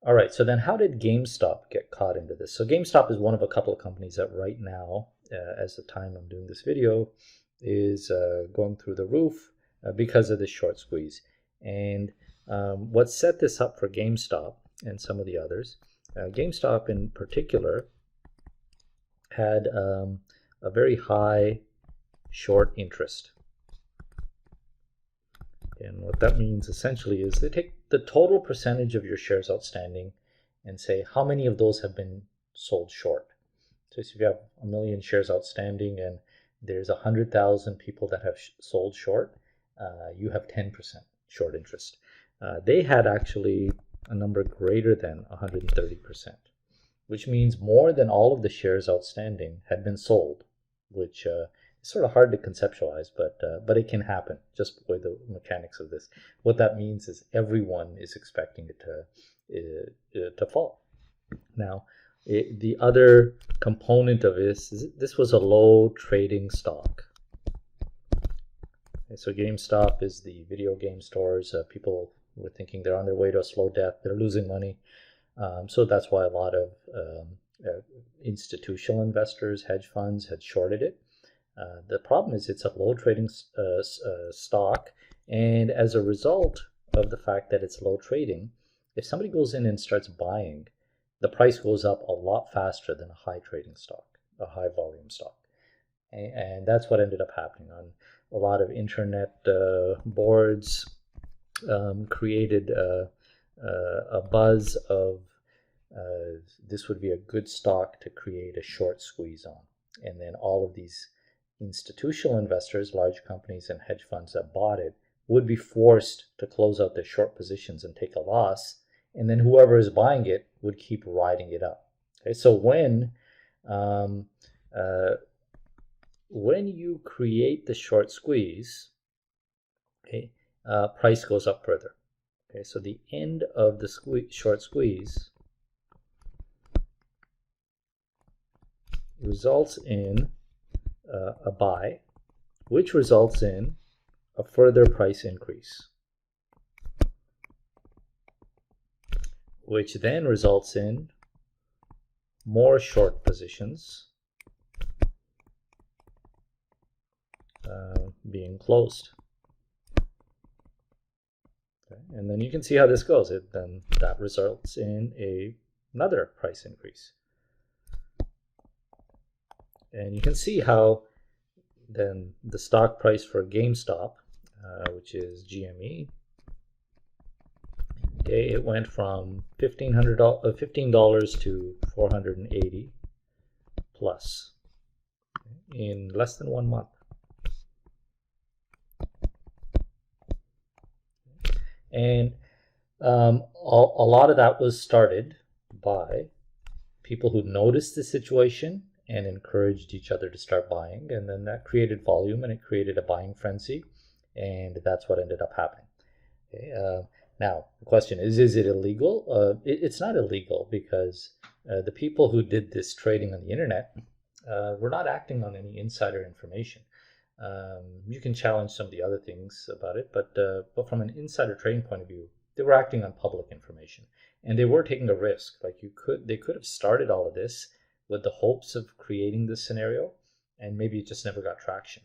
All right, so then how did GameStop get caught into this? So GameStop is one of a couple of companies that right now, as the time I'm doing this video, is going through the roof because of this short squeeze. And what set this up for GameStop and some of the others, GameStop in particular had a very high short interest. And what that means essentially is they take the total percentage of your shares outstanding and say how many of those have been sold short. So if you have 1,000,000 shares outstanding and there's 100,000 people that have sold short, you have 10% short interest. They had actually a number greater than 130%, which means more than all of the shares outstanding had been sold, which is sort of hard to conceptualize, but it can happen just by the mechanics of this. What that means is everyone is expecting it to fall. Now, the other component of this is this was a low trading stock. Okay, so GameStop is the video game stores. People were thinking they're on their way to a slow death. They're losing money. So that's why a lot of institutional investors, hedge funds, had shorted it. The problem is it's a low trading stock, and as a result of the fact that it's low trading, if somebody goes in and starts buying, the price goes up a lot faster than a high trading stock, a high volume stock. And that's what ended up happening on a lot of internet boards. Created a buzz of this would be a good stock to create a short squeeze on. And then all of these institutional investors, large companies and hedge funds that bought it, would be forced to close out their short positions and take a loss. And then whoever is buying it would keep riding it up. Okay, so when you create the short squeeze, okay, price goes up further. Okay, so the end of the short squeeze results in a buy, which results in a further price increase, which then results in more short positions being closed. Okay. And then you can see how this goes. Then that results in another price increase. And you can see how then the stock price for GameStop, which is GME, okay, it went from $15 to $480 plus in less than 1 month. And a lot of that was started by people who noticed the situation and encouraged each other to start buying, and then that created volume and it created a buying frenzy, and that's what ended up happening. Okay, now the question is it illegal? It's not illegal because the people who did this trading on the internet were not acting on any insider information. You can challenge some of the other things about it, but from an insider trading point of view, they were acting on public information, and they were taking a risk. Like they could have started all of this with the hopes of creating this scenario, and maybe it just never got traction,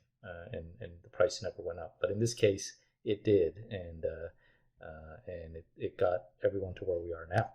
and the price never went up. But in this case, it did, and it got everyone to where we are now.